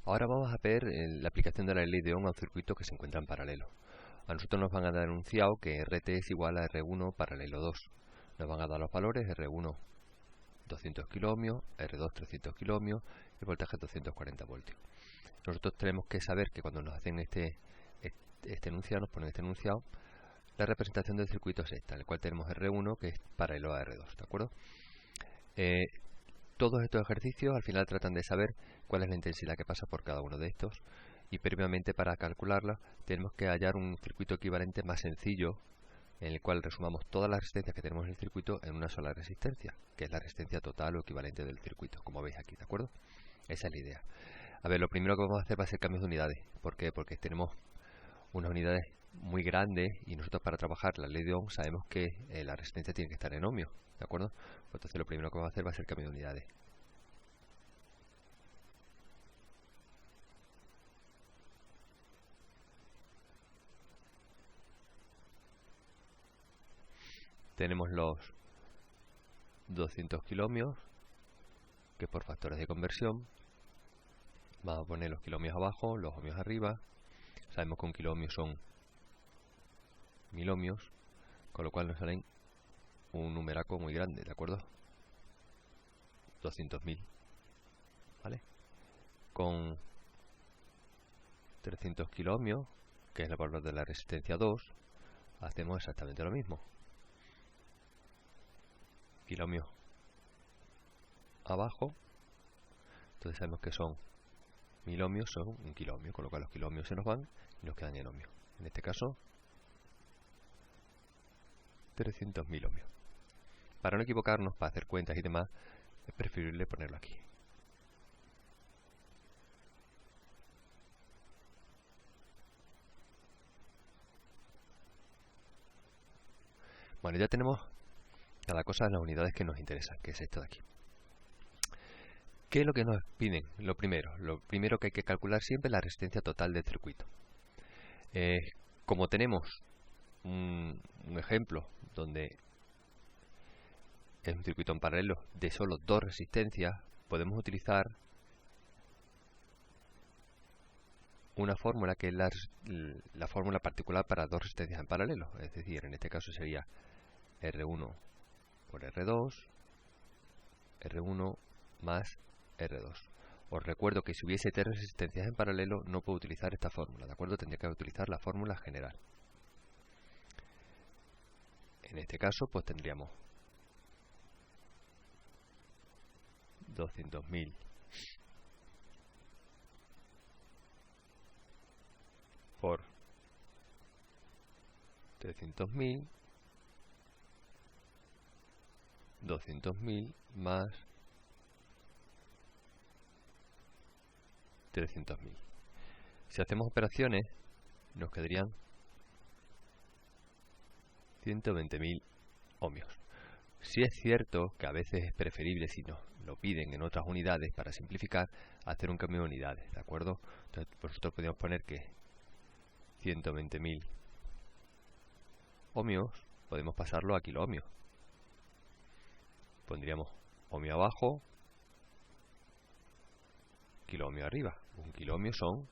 Ahora vamos a ver la aplicación de la ley de Ohm a un circuito que se encuentra en paralelo. A nosotros nos van a dar enunciado que RT es igual a R1 paralelo 2. Nos van a dar los valores R1 200 kiloohmios, R2 300 kiloohmios y el voltaje 240 voltios. Nosotros tenemos que saber que cuando nos hacen este enunciado, nos ponen este enunciado, la representación del circuito es esta, en el cual tenemos R1 que es paralelo a R2, ¿de acuerdo? Todos estos ejercicios al final tratan de saber cuál es la intensidad que pasa por cada uno de estos y previamente para calcularla tenemos que hallar un circuito equivalente más sencillo en el cual resumamos todas las resistencias que tenemos en el circuito en una sola resistencia, que es la resistencia total o equivalente del circuito, como veis aquí, ¿de acuerdo? Esa es la idea. A ver, lo primero que vamos a hacer va a ser cambios de unidades. ¿Por qué? Porque tenemos unas unidades muy grandes y nosotros para trabajar la ley de Ohm sabemos que la resistencia tiene que estar en ohmios, ¿de acuerdo? Entonces lo primero que vamos a hacer va a ser cambio de unidades. Tenemos los 200 kiloohmios, que por factores de conversión vamos a poner los kiloohmios abajo, los ohmios arriba. Sabemos que un kiloohmio son 1000 ohmios, con lo cual nos salen un numeraco muy grande, ¿de acuerdo? 200.000, ¿vale? Con 300 kiloohmios, que es el valor de la resistencia 2, hacemos exactamente lo mismo. Kiloohmios abajo, entonces sabemos que son 1000 ohmios, son un kiloohmio, con lo cual los kiloohmios se nos van y nos quedan en ohmios. En este caso, 300.000 ohmios. Para no equivocarnos, para hacer cuentas y demás, es preferible ponerlo aquí. Bueno, ya tenemos cada cosa en las unidades que nos interesan, que es esto de aquí. ¿Qué es lo que nos piden? Lo primero que hay que calcular siempre es la resistencia total del circuito. Como tenemos un ejemplo donde es un circuito en paralelo de solo dos resistencias, podemos utilizar una fórmula que es la fórmula particular para dos resistencias en paralelo. Es decir, en este caso sería R1 por R2, R1 más R2. Os recuerdo que si hubiese tres resistencias en paralelo no puedo utilizar esta fórmula, ¿de acuerdo? Tendría que utilizar la fórmula general. En este caso, pues tendríamos 200.000 por 300.000, 200.000 más 300.000. Si hacemos operaciones, nos quedarían 120.000 ohmios. Sí es cierto que a veces es preferible, si nos lo piden en otras unidades, para simplificar, hacer un cambio de unidades, ¿de acuerdo? Entonces, nosotros podríamos poner que 120.000 ohmios, podemos pasarlo a kiloohmios. Pondríamos ohmio abajo, kiloohmio arriba. Un kiloohmio son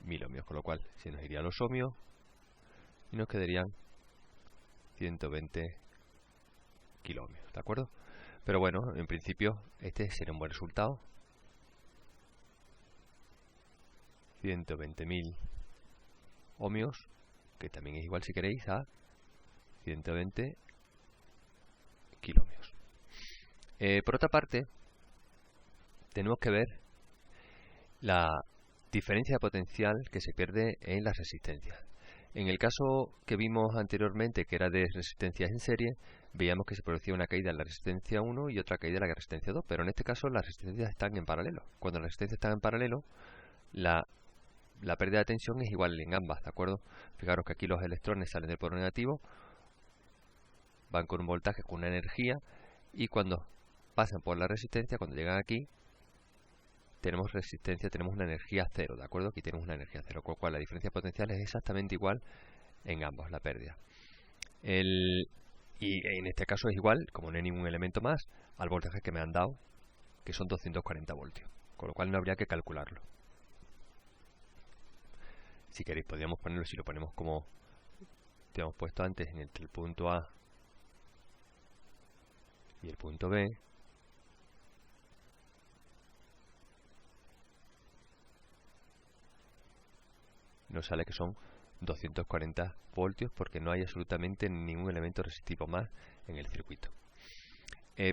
1000 ohmios, con lo cual se nos irían los ohmios y nos quedarían 120 kiloohmios, ¿de acuerdo? Pero bueno, en principio este sería un buen resultado. 120.000 ohmios, que también es igual, si queréis, a 120 kiloohmios. Por otra parte, tenemos que ver la diferencia de potencial que se pierde en las resistencias. En el caso que vimos anteriormente, que era de resistencias en serie, veíamos que se producía una caída en la resistencia 1 y otra caída en la resistencia 2, pero en este caso las resistencias están en paralelo. Cuando las resistencias están en paralelo, la pérdida de tensión es igual en ambas, ¿de acuerdo? Fijaros que aquí los electrones salen del polo negativo, van con un voltaje, con una energía, y cuando pasan por la resistencia, cuando llegan aquí, tenemos resistencia, tenemos una energía cero, ¿de acuerdo? Aquí tenemos una energía cero, con lo cual la diferencia potencial es exactamente igual en ambos, la pérdida. Y en este caso es igual, como no hay ningún elemento más, al voltaje que me han dado que son 240 voltios, con lo cual no habría que calcularlo. Si queréis podríamos ponerlo, si lo ponemos como te hemos puesto antes, entre el punto A y el punto B, nos sale que son 240 voltios porque no hay absolutamente ningún elemento resistivo más en el circuito.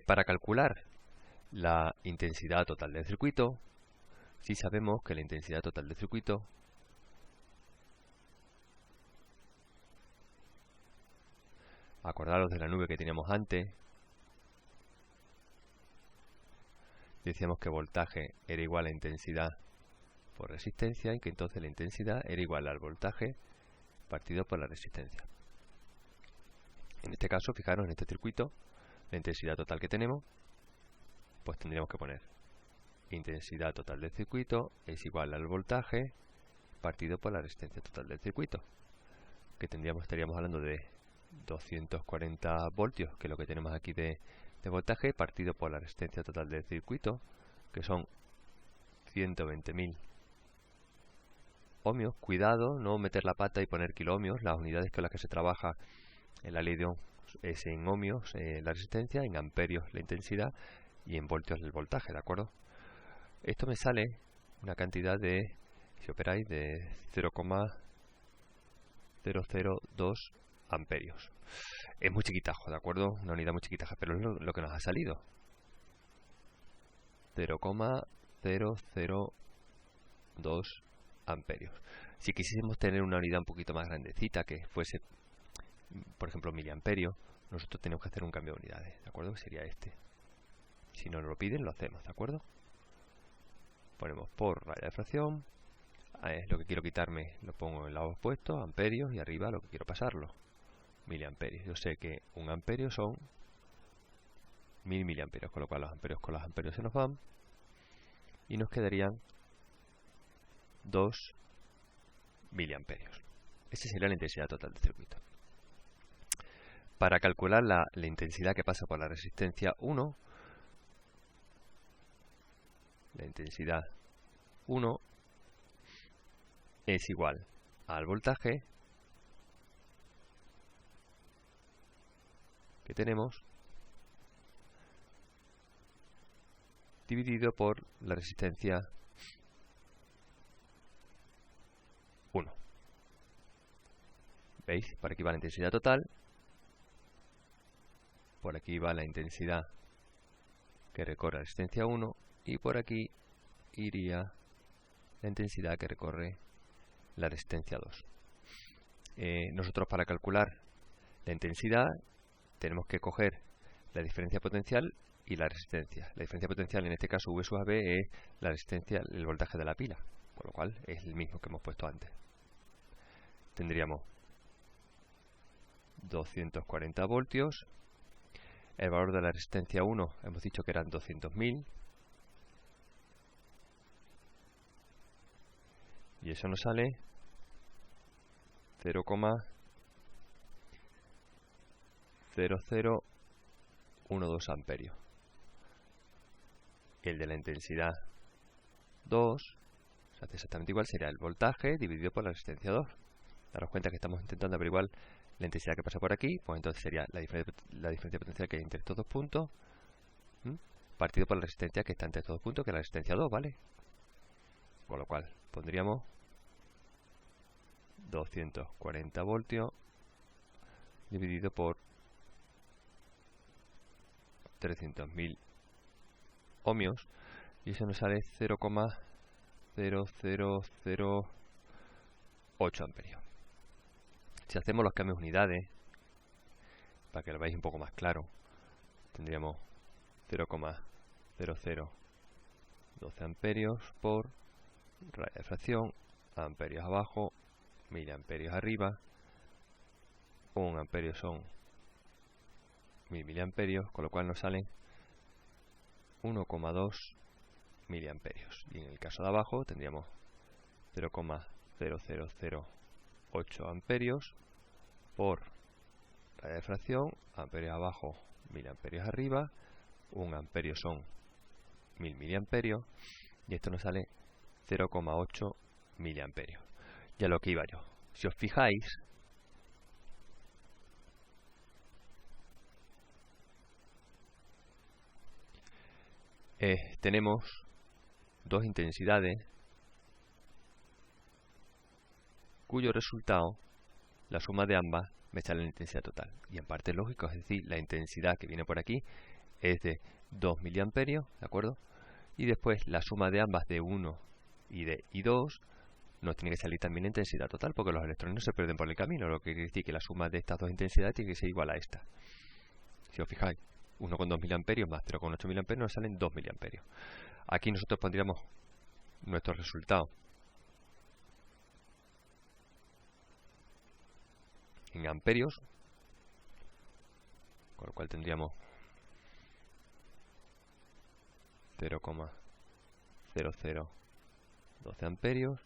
Para calcular la intensidad total del circuito, si sabemos que la intensidad total del circuito acordaros de la nube que teníamos antes, decíamos que voltaje era igual a intensidad por resistencia y que entonces la intensidad era igual al voltaje partido por la resistencia. En este caso, fijaros, en este circuito, la intensidad total que tenemos, pues tendríamos que poner intensidad total del circuito es igual al voltaje partido por la resistencia total del circuito, que estaríamos hablando de 240 voltios, que es lo que tenemos aquí de voltaje, partido por la resistencia total del circuito, que son 120.000 ohmios. Cuidado, no meter la pata y poner kiloohmios. Las unidades con las que se trabaja en la ley de Ohm es en ohmios la resistencia, en amperios la intensidad y en voltios el voltaje, ¿de acuerdo? Esto me sale una cantidad de, si operáis, de 0,002 amperios. Es muy chiquitajo, ¿de acuerdo? Una unidad muy chiquitaja, pero es lo que nos ha salido. 0,002 amperios. Si quisiésemos tener una unidad un poquito más grandecita, que fuese, por ejemplo, miliamperio, nosotros tenemos que hacer un cambio de unidades, ¿de acuerdo? Sería este. Si no nos lo piden, lo hacemos, ¿de acuerdo? Ponemos por raya de fracción, lo que quiero quitarme lo pongo en el lado opuesto, amperios, y arriba lo que quiero pasarlo, miliamperios. Yo sé que un amperio son 1000 miliamperios, con lo cual los amperios con los amperios se nos van y nos quedarían 2 miliamperios. Esa sería la intensidad total del circuito. Para calcular la intensidad que pasa por la resistencia 1, la intensidad 1 es igual al voltaje que tenemos dividido por la resistencia 1. ¿Veis? Por aquí va la intensidad total, por aquí va la intensidad que recorre la resistencia 1 y por aquí iría la intensidad que recorre la resistencia 2. Nosotros, para calcular la intensidad, tenemos que coger la diferencia potencial y la resistencia. La diferencia potencial, en este caso V sub AB, es la resistencia, el voltaje de la pila, con lo cual es el mismo que hemos puesto antes. Tendríamos 240 voltios. El valor de la resistencia 1 hemos dicho que eran 200.000. Y eso nos sale 0,0012 amperios. Y el de la intensidad 2 se hace exactamente igual, sería el voltaje dividido por la resistencia 2. Daros cuenta que estamos intentando averiguar la intensidad que pasa por aquí, pues entonces sería la diferencia potencial que hay entre estos dos puntos, partido por la resistencia que está entre estos dos puntos, que es la resistencia 2, ¿vale? Con lo cual pondríamos 240 voltios dividido por 300.000 ohmios, y eso nos sale 0,0008 amperios. Si hacemos los cambios de unidades, para que lo veáis un poco más claro, tendríamos 0,0012 amperios por raya de fracción, amperios abajo, miliamperios arriba. 1 amperio son 1000 miliamperios, con lo cual nos salen 1,2 miliamperios. Y en el caso de abajo tendríamos 0,0008 amperios por raya de fracción, amperios abajo, miliamperios arriba. 1 amperio son 1000 miliamperios y esto nos sale 0,8 miliamperios. Y a lo que iba yo. Si os fijáis, tenemos dos intensidades cuyo resultado, la suma de ambas, me sale la intensidad total. Y en parte es lógico, es decir, la intensidad que viene por aquí es de 2 miliamperios, ¿de acuerdo? Y después la suma de ambas de 1 y de I2 nos tiene que salir también la intensidad total, porque los electrones no se pierden por el camino, lo que quiere decir que la suma de estas dos intensidades tiene que ser igual a esta. Si os fijáis, 1,2 miliamperios más 0,8 miliamperios nos salen 2 miliamperios. Aquí nosotros pondríamos nuestro resultado en amperios, con lo cual tendríamos 0,0012 amperios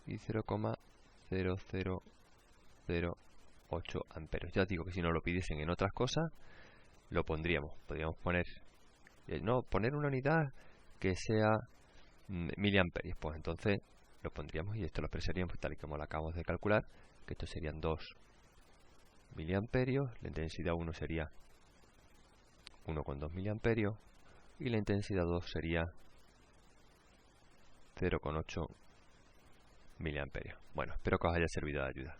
y 0,0008 amperios. Ya os digo que si nos lo pidiesen en otras cosas, lo pondríamos. Podríamos poner, poner una unidad que sea miliamperios. Pues entonces lo pondríamos y esto lo expresaríamos tal y como lo acabamos de calcular, que esto serían 2 miliamperios, la intensidad 1 sería 1,2 miliamperios y la intensidad 2 sería 0,8 miliamperios. Bueno, espero que os haya servido de ayuda.